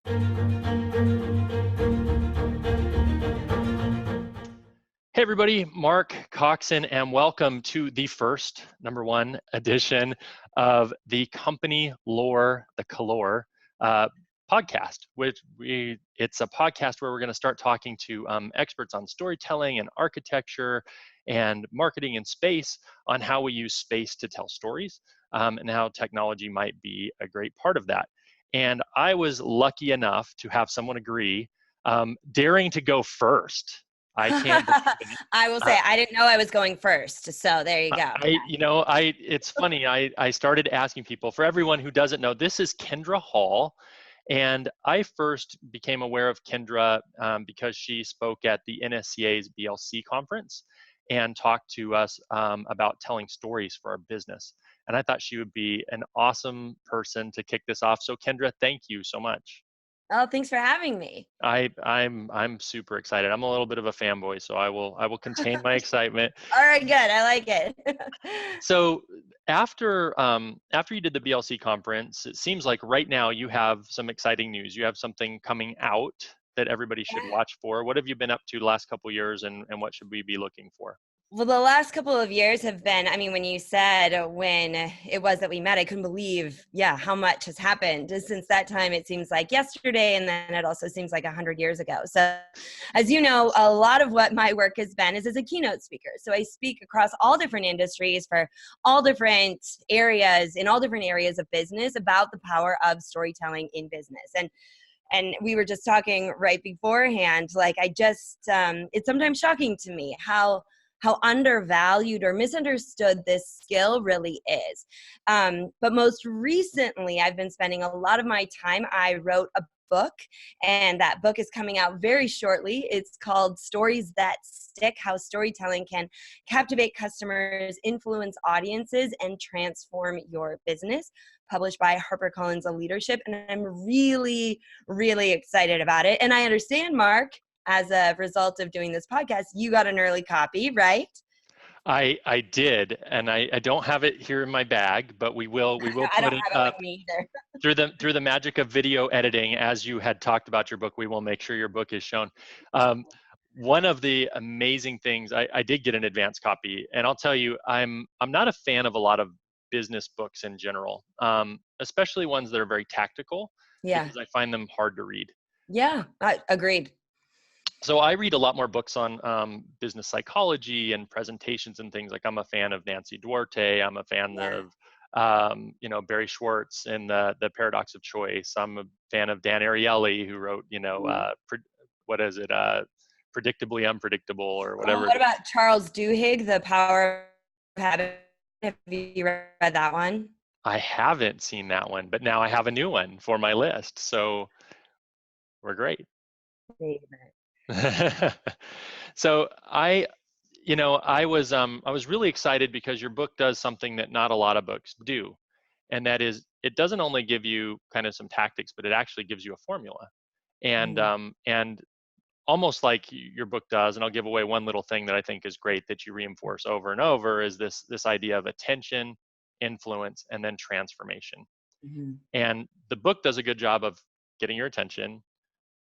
Hey everybody, Mark Coxon, and welcome to the first, #1 edition of the Co.Lore, the Co.Lore podcast, it's a podcast where we're going to start talking to experts on storytelling and architecture and marketing and space on how we use space to tell stories and how technology might be a great part of that. And I was lucky enough to have someone agree, daring to go first. I can't believe it. I will say, I didn't know I was going first. So there you go. It's funny. I started asking people. For everyone who doesn't know, this is Kindra Hall. And I first became aware of Kindra because she spoke at the NSCA's BLC conference and talked to us about telling stories for our business. And I thought she would be an awesome person to kick this off. So Kendra, thank you so much. Oh, thanks for having me. I'm super excited. I'm a little bit of a fanboy, so I will contain my excitement. All right, good. I like it. So after you did the BLC conference, it seems like right now you have some exciting news. You have something coming out that everybody should watch for. What have you been up to the last couple of years, and what should we be looking for? Well, the last couple of years have been, when you said when it was that we met, I couldn't believe, how much has happened since that time. It seems like yesterday, and then it also seems like 100 years ago. So as you know, a lot of what my work has been is as a keynote speaker. So I speak across all different industries for all different areas, in all different areas of business, about the power of storytelling in business. And we were just talking right beforehand, it's sometimes shocking to me how undervalued or misunderstood this skill really is. But most recently, I've been spending a lot of my time. I wrote a book, and that book is coming out very shortly. It's called Stories That Stick: How Storytelling Can Captivate Customers, Influence Audiences, and Transform Your Business, published by HarperCollins Leadership. And I'm really, really excited about it. And I understand, Mark, as a result of doing this podcast, you got an early copy, right? I did, and I don't have it here in my bag, but we will put it up through the magic of video editing. As you had talked about your book, we will make sure your book is shown. One of the amazing things, I did get an advance copy, and I'll tell you, I'm not a fan of a lot of business books in general, especially ones that are very tactical, because I find them hard to read. Yeah, agreed. So I read a lot more books on business psychology and presentations and things. Like, I'm a fan of Nancy Duarte. I'm a fan of Barry Schwartz and the Paradox of Choice. I'm a fan of Dan Ariely, who wrote Predictably Unpredictable, or whatever. What about Charles Duhigg, The Power of Habit? Have you read that one? I haven't seen that one, but now I have a new one for my list. So we're great. So I was really excited because your book does something that not a lot of books do, and that is, it doesn't only give you kind of some tactics, but it actually gives you a formula, and almost like your book does. And I'll give away one little thing that I think is great that you reinforce over and over, is this idea of attention, influence, and then transformation. And the book does a good job of getting your attention,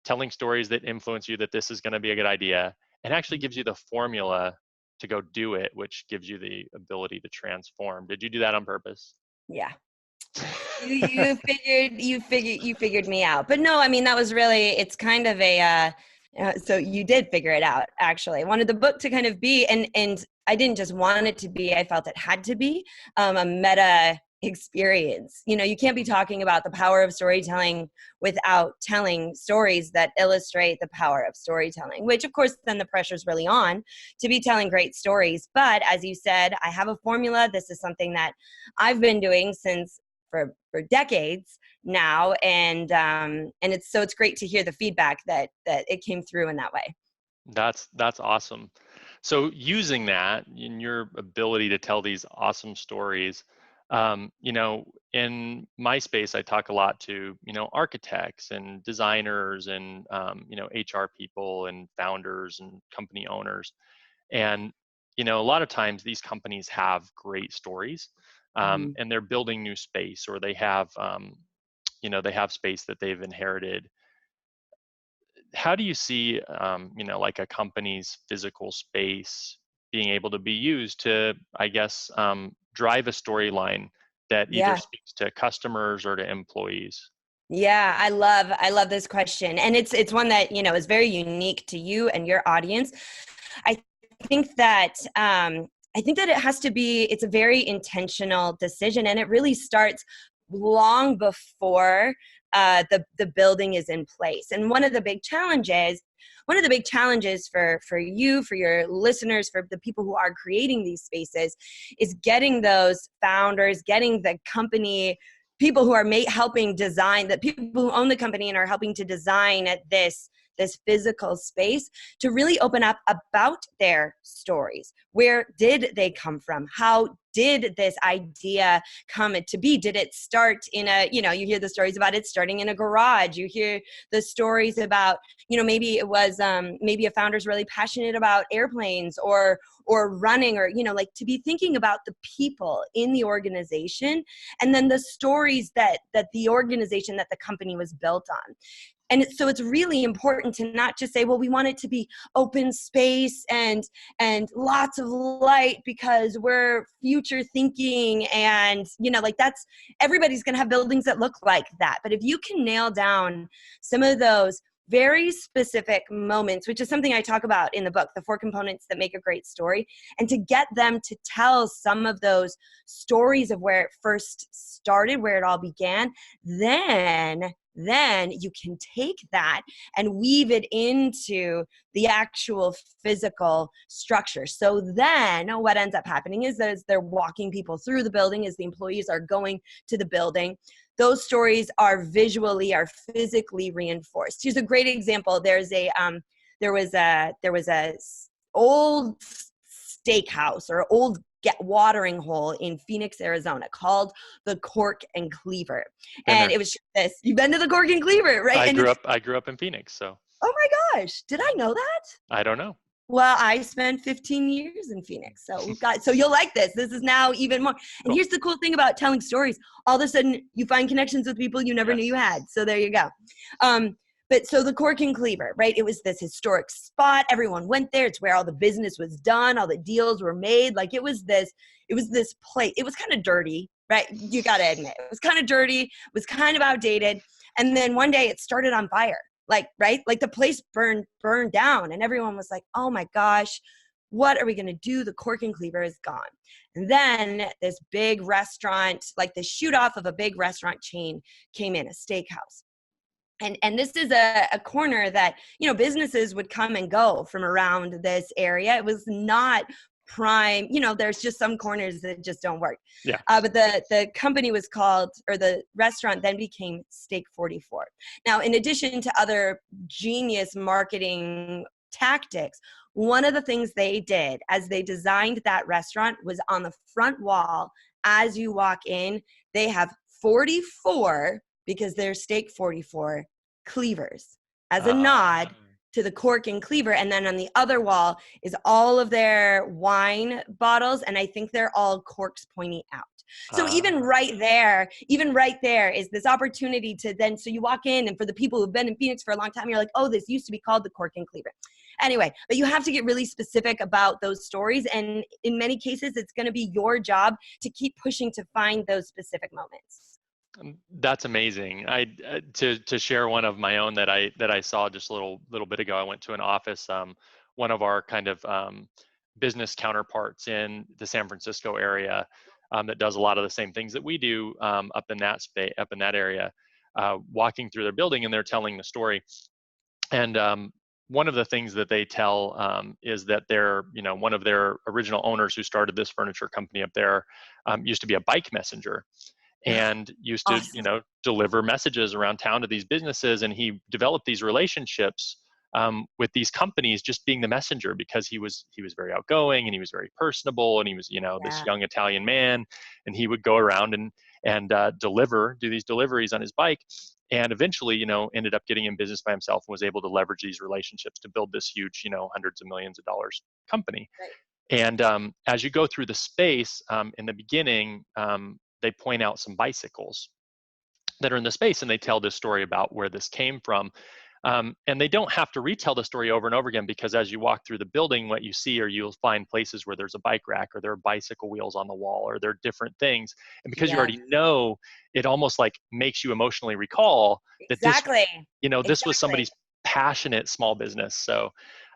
telling stories that influence you, that this is going to be a good idea, and actually gives you the formula to go do it, which gives you the ability to transform. Did you do that on purpose? Yeah. you figured me out. But no, that was really, it's kind of a so you did figure it out. Actually, I wanted the book to kind of be, and I didn't just want it to be, I felt it had to be a meta experience. You can't be talking about the power of storytelling without telling stories that illustrate the power of storytelling, which of course then the pressure's really on to be telling great stories. But as you said, I have a formula. This is something that I've been doing for decades now, and it's great to hear the feedback that it came through in that way. That's awesome. So using that in your ability to tell these awesome stories, in my space, I talk a lot to, architects and designers and, HR people and founders and company owners. And, a lot of times these companies have great stories, and they're building new space, or they have, they have space that they've inherited, how do you see, like a company's physical space being able to be used to, I guess, drive a storyline that either Yeah. speaks to customers or to employees? Yeah, I love this question. And it's one that, is very unique to you and your audience. I think that I think that it's a very intentional decision, and it really starts long before the building is in place. And one of the big challenges for you, for your listeners, for the people who are creating these spaces, is getting those founders, getting the company people who are helping design, the people who own the company and are helping to design this physical space, to really open up about their stories. Where did they come from? How did this idea come to be? Did it start in you hear the stories about it starting in a garage. You hear the stories about, maybe it was, maybe a founder's really passionate about airplanes or running, or, like, to be thinking about the people in the organization, and then the stories that the organization, that the company was built on. And so it's really important to not just say, well, we want it to be open space and lots of light because we're future thinking, and like, that's, everybody's going to have buildings that look like that. But if you can nail down some of those very specific moments, which is something I talk about in the book, the 4 components that make a great story, and to get them to tell some of those stories of where it first started, where it all began, then you can take that and weave it into the actual physical structure. So then what ends up happening is that as they're walking people through the building, as the employees are going to the building, those stories are physically reinforced. Here's a great example. There was a old steakhouse or old watering hole in Phoenix, Arizona, called the Cork and Cleaver. Been And there. it was this, you've been to the Cork and Cleaver, right? I And grew it's, up. I grew up in Phoenix, so oh my gosh, did I know that? I don't know. Well, I spent 15 years in Phoenix. So you'll like this. This is now even more. And Cool. here's the cool thing about telling stories. All of a sudden you find connections with people you never knew Yes. you had. So there you go. But so the Cork and Cleaver, right? It was this historic spot. Everyone went there. It's where all the business was done. All the deals were made. Like, it was this place. It was kind of dirty, right? You got to admit, it was kind of dirty. It was kind of outdated. And then one day it started on fire. Like, right? Like, the place burned down, and everyone was like, oh my gosh, what are we going to do? The Cork and Cleaver is gone. And then this big restaurant, like the shoot off of a big restaurant chain, came in, a steakhouse. And this is a corner that, businesses would come and go from around this area. It was not prime, there's just some corners that just don't work. Yeah. But the company was called, or the restaurant then became Steak 44. Now, in addition to other genius marketing tactics, one of the things they did as they designed that restaurant was, on the front wall, as you walk in, they have 44, because they're Steak 44, cleavers, as a nod to the Cork and Cleaver. And then on the other wall is all of their wine bottles, and I think they're all corks pointing out. So even right there is this opportunity to then, so you walk in, and for the people who've been in Phoenix for a long time, you're like, oh, this used to be called the Cork and Cleaver. Anyway, but you have to get really specific about those stories, and in many cases, it's going to be your job to keep pushing to find those specific moments. That's amazing. To share one of my own that I saw just a little bit ago. I went to an office, one of our kind of business counterparts in the San Francisco area, that does a lot of the same things that we do, up in that area. Walking through their building, and they're telling the story. And one of the things that they tell, is that one of their original owners who started this furniture company up there, used to be a bike messenger, and used to, Awesome. deliver messages around town to these businesses. And he developed these relationships, with these companies, just being the messenger, because he was very outgoing, and he was very personable, and he was, this Yeah. young Italian man, and he would go around and do these deliveries on his bike, and eventually, ended up getting in business by himself, and was able to leverage these relationships to build this huge, hundreds of millions of dollars company. Right. And as you go through the space, in the beginning, they point out some bicycles that are in the space, and they tell this story about where this came from. And they don't have to retell the story over and over again, because as you walk through the building, what you see, or you'll find places where there's a bike rack, or there are bicycle wheels on the wall, or there are different things. And because you Yeah, already know, it almost like makes you emotionally recall that this, exactly. this was Exactly. somebody's passionate small business. So,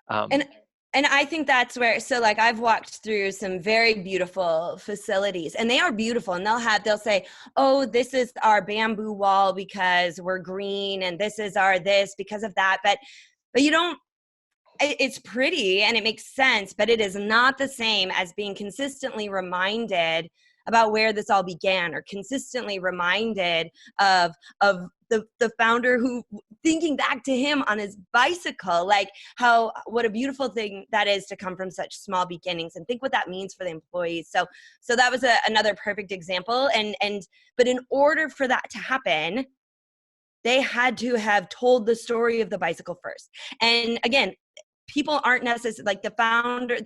And and I think that's where, so like I've walked through some very beautiful facilities, and they are beautiful, and they'll say, oh, this is our bamboo wall because we're green, and this is our this because of that. But you don't, it's pretty and it makes sense, but it is not the same as being consistently reminded about where this all began, or consistently reminded of the founder, who, thinking back to him on his bicycle, like how, what a beautiful thing that is to come from such small beginnings, and think what that means for the employees. So that was another perfect example. And but in order for that to happen, they had to have told the story of the bicycle first. And again, people aren't necessarily like the founder,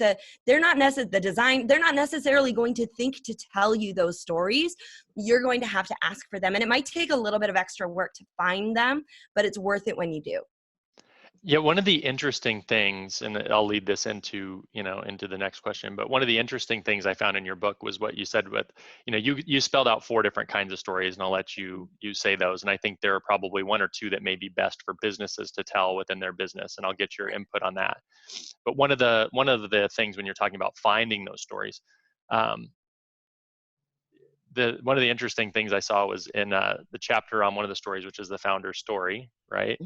they're not necessarily the design, they're not necessarily going to think to tell you those stories. You're going to have to ask for them, and it might take a little bit of extra work to find them, but it's worth it when you do. yeah, one of the interesting things, and I'll lead this into, into the next question, but one of the interesting things I found in your book was what you said with, you spelled out 4 different kinds of stories, and I'll let you say those. And I think there are probably 1 or 2 that may be best for businesses to tell within their business, and I'll get your input on that. But one of the things when you're talking about finding those stories, um, one of the interesting things I saw was in the chapter on one of the stories, which is the founder's story, right?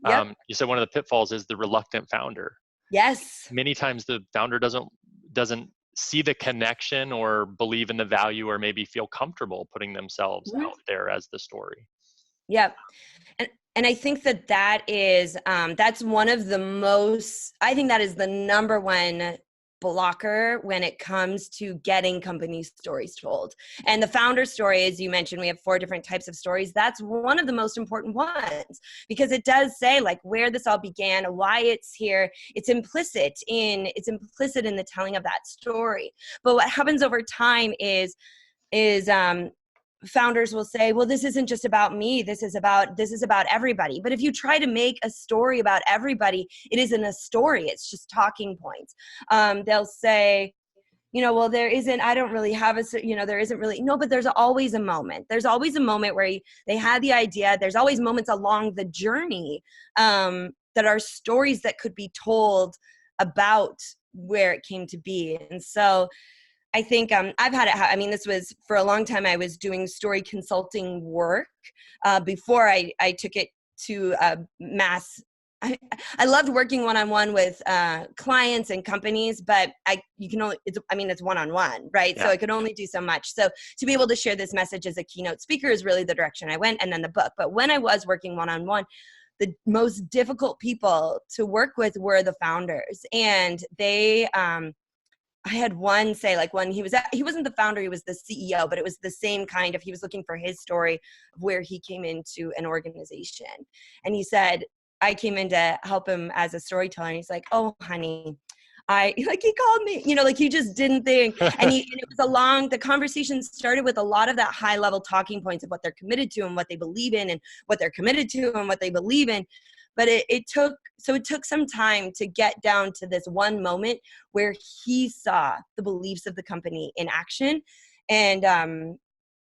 Yep. You said one of the pitfalls is the reluctant founder. Yes. Many times the founder doesn't see the connection, or believe in the value, or maybe feel comfortable putting themselves Mhm. out there as the story. Yep. And I think that is that's one of the most, I think that is the number one blocker when it comes to getting company stories told. And the founder story, as you mentioned, we have 4 different types of stories. That's one of the most important ones, because it does say like where this all began, why it's here. It's implicit in the telling of that story. But what happens over time is founders will say, well, this isn't just about me, this is about everybody. But if you try to make a story about everybody, it isn't a story, it's just talking points. They'll say, well, there isn't, I don't really have there isn't really, no, but there's always a moment, where they had the idea. There's always moments along the journey that are stories that could be told about where it came to be. And so I think I've had it. I mean, this was for a long time. I was doing story consulting work before I took it to mass. I loved working one-on-one with clients and companies, but it's one-on-one, right? So Yeah. I could only do so much. So to be able to share this message as a keynote speaker is really the direction I went, and then the book. But when I was working one-on-one, the most difficult people to work with were the founders, and they. I had one say, like, when he wasn't the founder, he was the CEO, but it was the same kind of, he was looking for his story of where he came into an organization. And he said, I came in to help him as a storyteller. And he's like, oh, honey, he called me, like he just didn't think. And it was the conversation started with a lot of that high level talking points of what they're committed to and what they believe in, and what they're committed to and what they believe in. But it took some time to get down to this one moment where he saw the beliefs of the company in action. And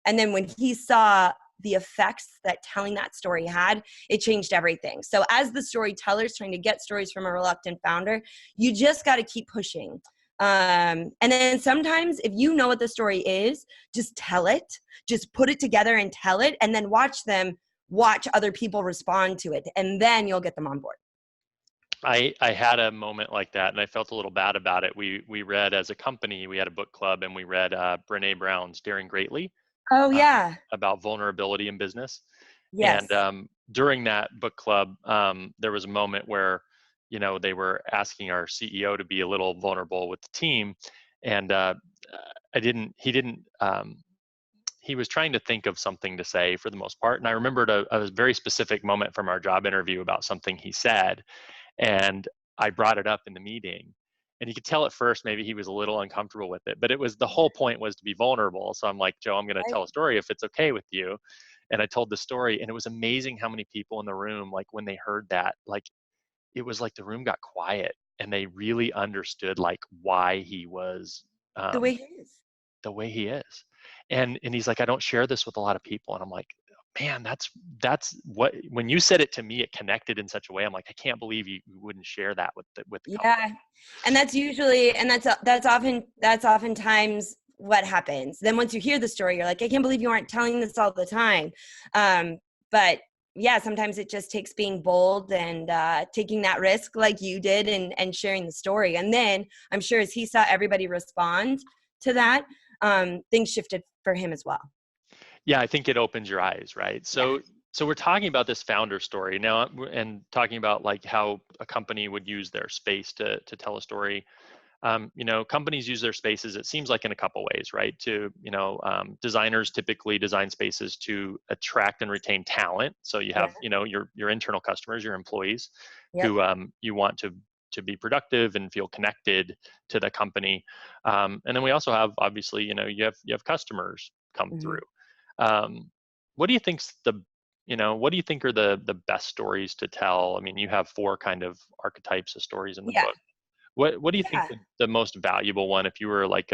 then when he saw the effects that telling that story had, it changed everything. So as the storyteller's trying to get stories from a reluctant founder, you just got to keep pushing. And then sometimes if you know what the story is, just tell it, just put it together and tell it, and then watch other people respond to it, and then you'll get them on board. I had a moment like that, and I felt a little bad about it. We read, as a company, we had a book club, and we read Brene Brown's Daring Greatly, Oh yeah. about vulnerability in business. And Yes. during that book club, there was a moment where, they were asking our CEO to be a little vulnerable with the team, and he was trying to think of something to say for the most part. And I remembered a very specific moment from our job interview about something he said, and I brought it up in the meeting. And you could tell at first maybe he was a little uncomfortable with it, but the whole point was to be vulnerable. So I'm like, Joe, I'm going to Right. tell a story if it's okay with you. And I told the story, and it was amazing how many people in the room, like when they heard that, like it was like the room got quiet and they really understood like why he was The way um, he is. the way he is. And he's like, I don't share this with a lot of people. And I'm like, man, that's what, when you said it to me, it connected in such a way. I'm like, I can't believe you wouldn't share that with the company. Yeah. And that's usually, and that's oftentimes what happens. Then once you hear the story, you're like, I can't believe you aren't telling this all the time. But yeah, sometimes it just takes being bold and taking that risk like you did, and sharing the story. And then I'm sure as he saw everybody respond to that, things shifted for him as well. Yeah, I think it opens your eyes, right? Yeah. So we're talking about this founder story now, and talking about like how a company would use their space to tell a story. Companies use their spaces, it seems like, in a couple ways, right? Designers typically design spaces to attract and retain talent. So you Yeah. have, your internal customers, your employees, Yep. who you want to be productive and feel connected to the company. And then we also have, obviously, you have customers come Mhm. through. Um, what do you think's the what do you think are the best stories to tell? I mean, you have four kind of archetypes of stories in the Yeah. book. What do you think Yeah. the most valuable one, if you were like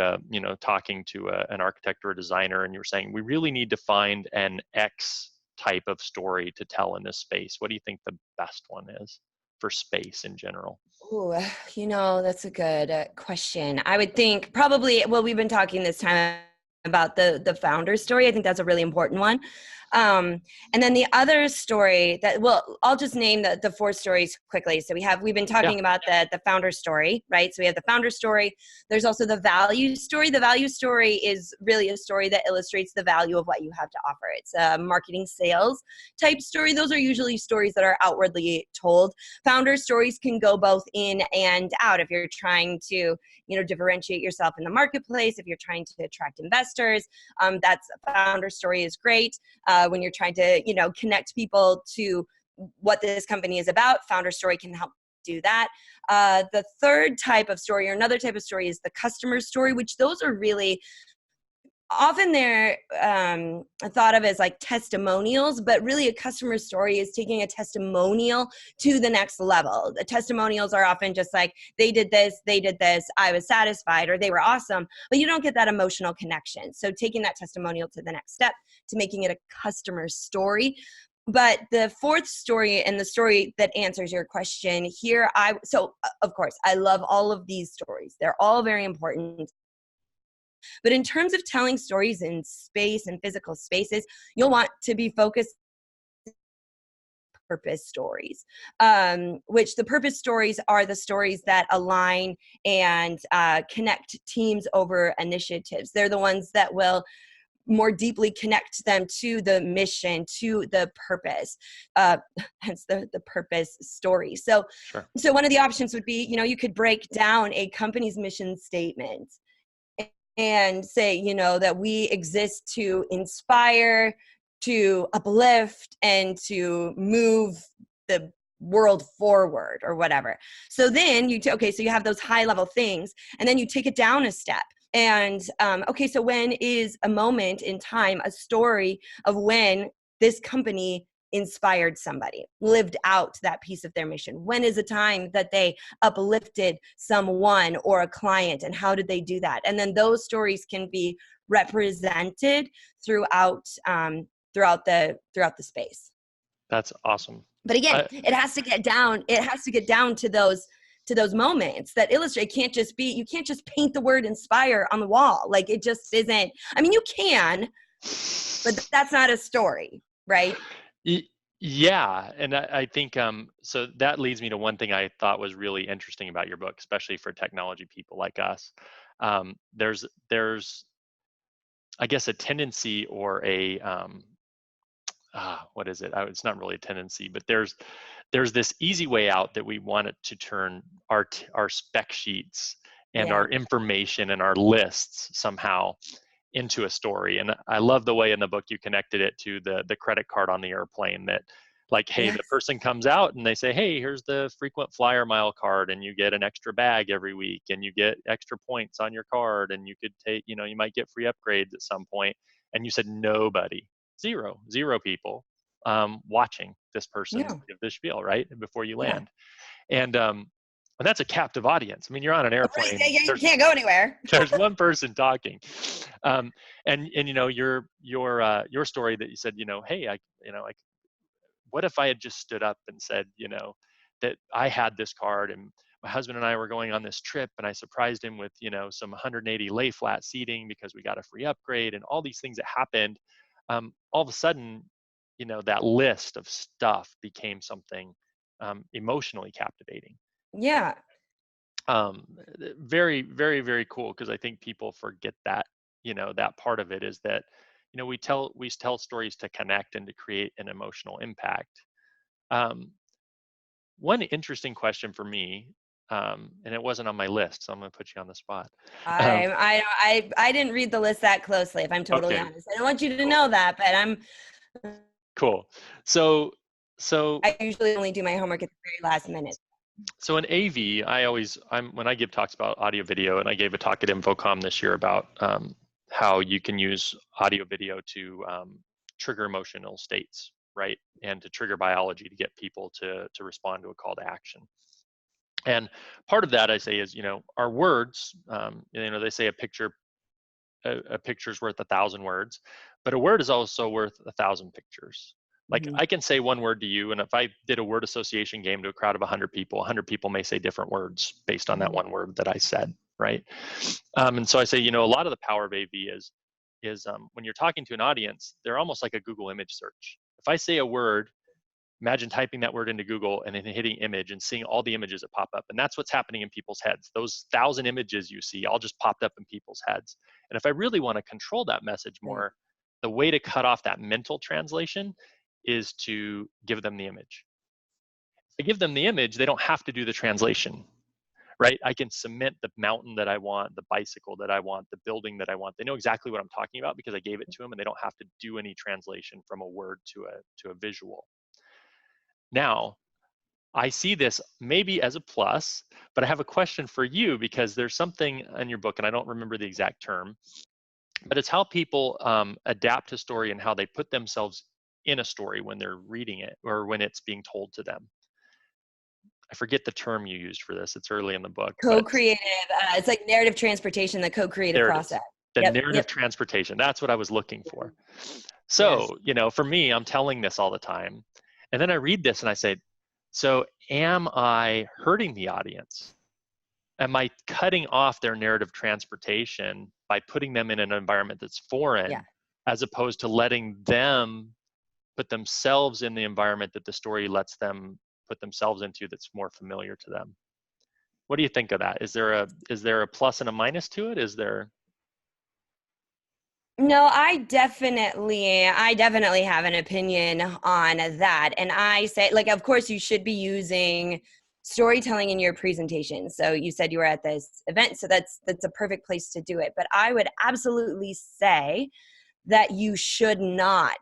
talking to an architect or a designer, and you were saying we really need to find an X type of story to tell in this space? What do you think the best one is for space in general? Ooh, that's a good question. I would think probably, well, we've been talking this time about the founder story. I think that's a really important one. And then the other story that, well, I'll just name the four stories quickly. So we've been Yeah, talking about the founder story, right? So we have the founder story. There's also the value story. The value story is really a story that illustrates the value of what you have to offer. It's a marketing sales type story. Those are usually stories that are outwardly told. Founder stories can go both in and out. If you're trying to, differentiate yourself in the marketplace, if you're trying to attract investors, that's a founder story is great. When you're trying to, connect people to what this company is about, founder story can help do that. The third type of story, or another type of story, is the customer story, which those are really often they're thought of as like testimonials, but really a customer story is taking a testimonial to the next level. The testimonials are often just like, they did this, I was satisfied, or they were awesome, but you don't get that emotional connection. So taking that testimonial to the next step, to making it a customer story. But the fourth story, and the story that answers your question here, of course, I love all of these stories. They're all very important. But in terms of telling stories in space and physical spaces, you'll want to be focused on purpose stories, which the purpose stories are the stories that align and connect teams over initiatives. They're the ones that will more deeply connect them to the mission, to the purpose, hence the purpose story. So, sure. so one of the options would be, you could break down a company's mission statement and say, that we exist to inspire, to uplift, and to move the world forward, or whatever. So then so you have those high level things, and then you take it down a step. And so when is a moment in time, a story of when this company inspired somebody, lived out that piece of their mission? When is a time that they uplifted someone or a client, and how did they do that? And then those stories can be represented throughout throughout the space. That's awesome. But again, I, it has to get down to those moments that illustrate. You can't just paint the word inspire on the wall. Like, it just isn't. I mean, you can, but that's not a story, right? Yeah, and I think so that leads me to one thing I thought was really interesting about your book, especially for technology people like us. There's I guess a tendency, or a what is it? It's not really a tendency, but there's this easy way out that we want it to turn our spec sheets and Yeah. our information and our lists somehow into a story. And I love the way in the book you connected it to the credit card on the airplane, that like, hey, the Yes. person comes out and they say, hey, here's the frequent flyer mile card, and you get an extra bag every week, and you get extra points on your card, and you could take, you might get free upgrades at some point. And you said nobody zero people watching this person Yeah. give the spiel, right, before you Yeah. land. And that's a captive audience. I mean, you're on an Right. airplane. Yeah, you can't go anywhere. There's one person talking, and you know your story that you said, hey, what if I had just stood up and said, that I had this card and my husband and I were going on this trip and I surprised him with, some 180 lay flat seating because we got a free upgrade and all these things that happened. All of a sudden, that list of stuff became something emotionally captivating. Yeah. um, Very, very, very cool, because I think people forget that, that part of it is that, we tell stories to connect and to create an emotional impact. um, One interesting question for me, and it wasn't on my list, so I'm going to put you on the spot. um, I didn't read the list that closely, if I'm totally okay, honest. I don't want you to cool, know that, but cool. So I usually only do my homework at the very last minute. So in AV, when I give talks about audio video, and I gave a talk at InfoComm this year about how you can use audio video to trigger emotional states, right, and to trigger biology to get people to respond to a call to action. And part of that I say is, our words, they say a picture's worth 1,000 words, but a word is also worth 1,000 pictures. Like, Mhm. I can say one word to you, and if I did a word association game to a crowd of 100 people, 100 people may say different words based on that Mhm. one word that I said, right? And so I say, a lot of the power of AV is when you're talking to an audience, they're almost like a Google image search. If I say a word, imagine typing that word into Google and then hitting image and seeing all the images that pop up. And that's what's happening in people's heads. Those 1,000 images you see all just popped up in people's heads. And if I really want to control that message Right. more, the way to cut off that mental translation is to give them the image. If I give them the image, they don't have to do the translation, right? I can cement the mountain that I want, the bicycle that I want, the building that I want. They know exactly what I'm talking about because I gave it to them, and they don't have to do any translation from a word to a visual. Now, I see this maybe as a plus, but I have a question for you, because there's something in your book, and I don't remember the exact term, but it's how people adapt a story and how they put themselves in a story when they're reading it or when it's being told to them. I forget the term you used for this. It's early in the book, but Co-creative, it's like narrative transportation, the co-creative there it is. process. The Yep. narrative Yep. transportation. That's what I was looking for. Yes. So, for me, I'm telling this all the time. And then I read this and I say, so am I hurting the audience? Am I cutting off their narrative transportation by putting them in an environment that's Yeah. foreign, as opposed to letting them put themselves in the environment that the story lets them put themselves into that's more familiar to them? What do you think of that? Is there a plus and a minus to it? Is there? No, I definitely have an opinion on that. And I say, like, of course, you should be using storytelling in your presentation. So you said you were at this event, so that's a perfect place to do it. But I would absolutely say that you should not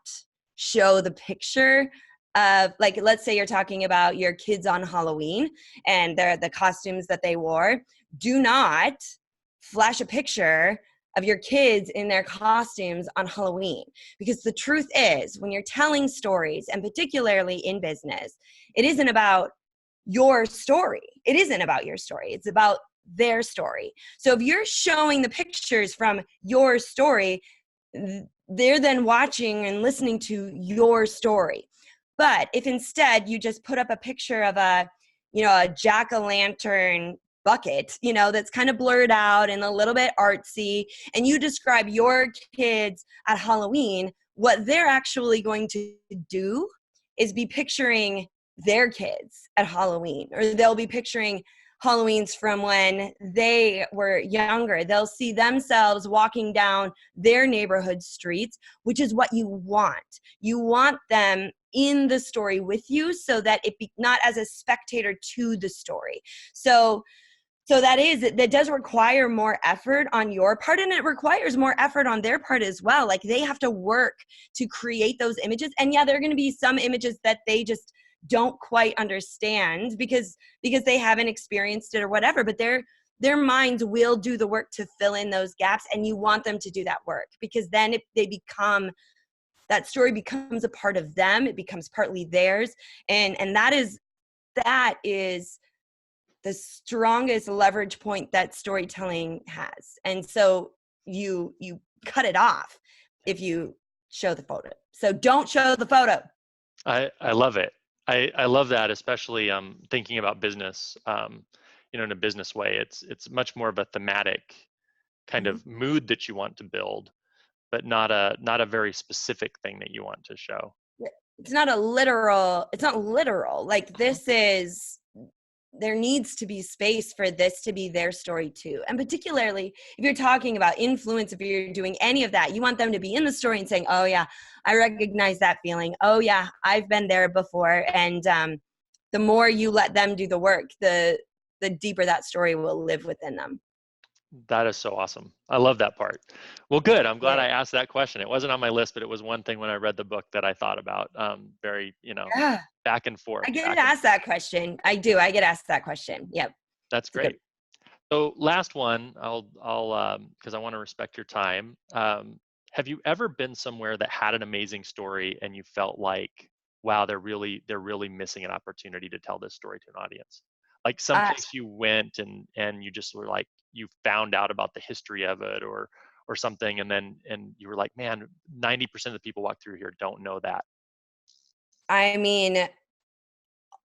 show the picture of, like, let's say you're talking about your kids on Halloween and the costumes that they wore. Do not flash a picture of your kids in their costumes on Halloween. Because the truth is, when you're telling stories, and particularly in business, it isn't about your story. It isn't about your story. It's about their story. So if you're showing the pictures from your story, they're then watching and listening to your story. But if instead you just put up a picture of a jack-o'-lantern bucket, that's kind of blurred out and a little bit artsy, and you describe your kids at Halloween, what they're actually going to do is be picturing their kids at Halloween, or they'll be picturing Halloweens from when they were younger. They'll see themselves walking down their neighborhood streets, which is what you want. You want them in the story with you, so that it be not as a spectator to the story. So that does require more effort on your part, and it requires more effort on their part as well. Like, they have to work to create those images. And yeah, there are going to be some images that they just don't quite understand because they haven't experienced it or whatever, but their minds will do the work to fill in those gaps, and you want them to do that work, because then they become that story becomes a part of them. It becomes partly theirs. And that is the strongest leverage point that storytelling has. And so you cut it off if you show the photo. So don't show the photo. I love it. I love that, especially thinking about business, in a business way. It's much more of a thematic kind Mhm. of mood that you want to build, but not a very specific thing that you want to show. It's not literal. Like there needs to be space for this to be their story too. And particularly if you're talking about influence, if you're doing any of that, you want them to be in the story and saying, oh yeah, I recognize that feeling. Oh yeah, I've been there before. And the more you let them do the work, the deeper that story will live within them. That is so awesome. I love that part. Well, good. I'm glad Yeah. I asked that question. It wasn't on my list, but it was one thing when I read the book that I thought about, very, Yeah. back and forth, I get back and asked that question. I do. I get asked that question. Yep. that's It's a good. great. So last one, I'll because I want to respect your time. Have you ever been somewhere that had an amazing story and you felt like, wow, they're really missing an opportunity to tell this story to an audience? Like Uh, someplace you went and you just were like, you found out about the history of it or something, and you were like, man, 90% of the people walk through here don't know that. I mean,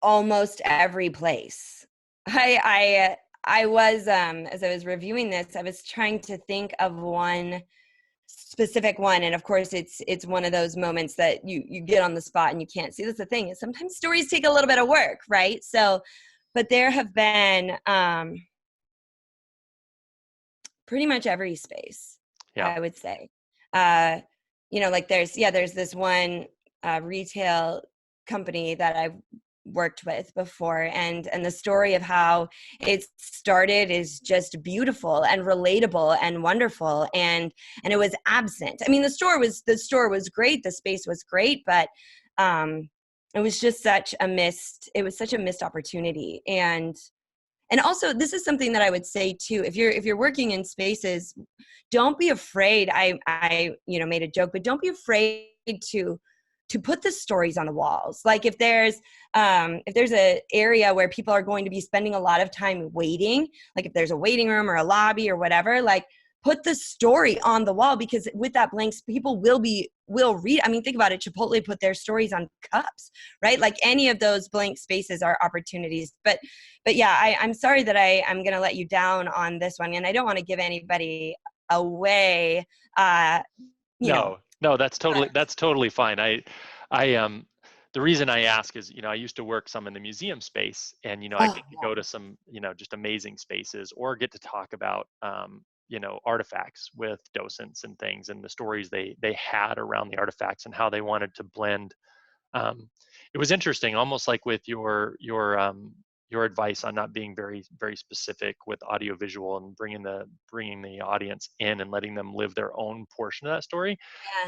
almost every place. I was as I was reviewing this, I was trying to think of one specific one, and of course it's one of those moments that you get on the spot and you can't see. That's the thing, is sometimes stories take a little bit of work, right? So but there have been pretty much every space, Yeah. I would say. uh like there's this one retail company that I've worked with before, and the story of how it started is just beautiful and relatable and wonderful, and it was absent. I mean, the store was great, the space was great, but it was just such a missed opportunity. And also, this is something that I would say too, if you're working in spaces, don't be afraid. I made a joke, but don't be afraid to put the stories on the walls. Like if there's a area where people are going to be spending a lot of time waiting, like if there's a waiting room or a lobby or whatever, like put the story on the wall, because with that blanks, people will read. I mean, think about it. Chipotle put their stories on cups, right? Like any of those blank spaces are opportunities. But yeah, I'm sorry that I'm going to let you down on this one, and I don't want to give anybody away. Uh, you know, No, that's but totally fine. I the reason I ask is, I used to work some in the museum space, and I oh get to go to some, just amazing spaces, or get to talk about, artifacts with docents and things, and the stories they had around the artifacts and how they wanted to blend. It was interesting, almost like with your advice on not being very very specific with audiovisual, and bringing the audience in and letting them live their own portion of that story.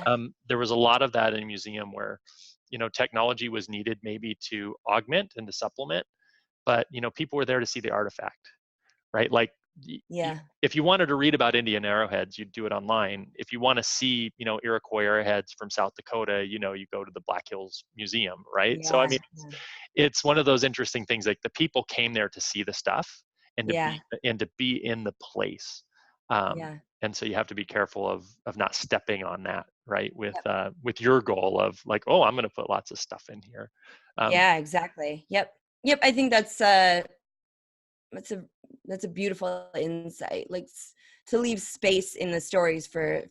yeah, There was a lot of that in a museum where, technology was needed maybe to augment and to supplement, but people were there to see the artifact, right? Like, yeah, if you wanted to read about Indian arrowheads, you'd do it online. If you want to see, Iroquois arrowheads from South Dakota, you go to the Black Hills Museum, right? So I yeah, mean, it's one of those interesting things. Like the people came there to see the stuff and to yeah, be in the place. Um, yeah, and so you have to be careful of not stepping on that, right? With your goal of like, oh, I'm going to put lots of stuff in here. Um, yeah, exactly. Yep. I think that's a that's a beautiful insight. Like to leave space in the stories for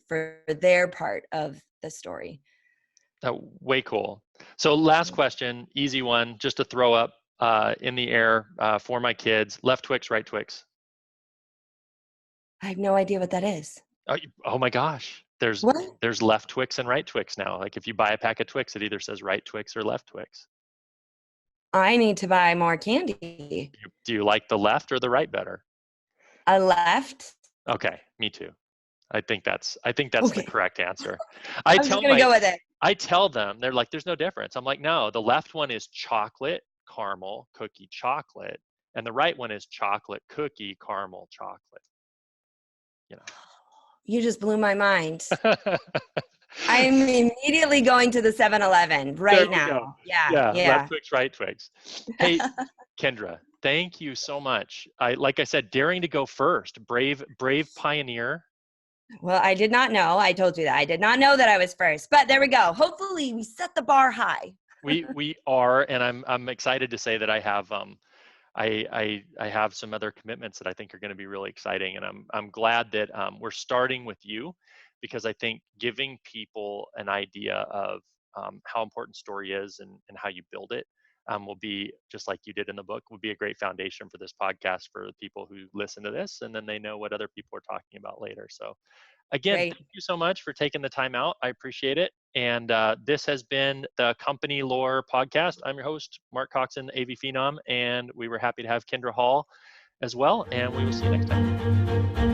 their part of the story. Way cool. So last question, easy one, just to throw up in the air for my kids. Left Twix, right Twix. I have no idea what that is. Oh my gosh. There's What? there's left Twix and right Twix now. Like if you buy a pack of Twix, it either says right Twix or left Twix. I need to buy more candy. Do you like the left or the right better? I left. Okay, me too. I think that's the Okay. correct answer. I I'm just tell gonna my go with it. I tell them, they're like, there's no difference. I'm like, no, the left one is chocolate, caramel, cookie, chocolate, and the right one is chocolate, cookie, caramel, chocolate. You You just blew my mind. know. I'm immediately going to the 7-Eleven There right we go. now. Yeah, Yeah, left yeah. Twix, right Twix. Hey, Kendra, thank you so much. Like I said, daring to go first, brave pioneer. Well, I did not know. I told you that. I did not know that I was first, but there we go. Hopefully we set the bar high. We are, and I'm excited to say that I have I have some other commitments that I think are going to be really exciting, and I'm glad that we're starting with you, because I think giving people an idea of how important story is, and how you build it, will be, just like you did in the book, would be a great foundation for this podcast for the people who listen to this, and then they know what other people are talking about later. So again, Great. thank you so much for taking the time out. I appreciate it. And this has been the Co.Lore podcast. I'm your host, Mark Coxon, AV Phenom, and we were happy to have Kindra Hall as well. And we will see you next time.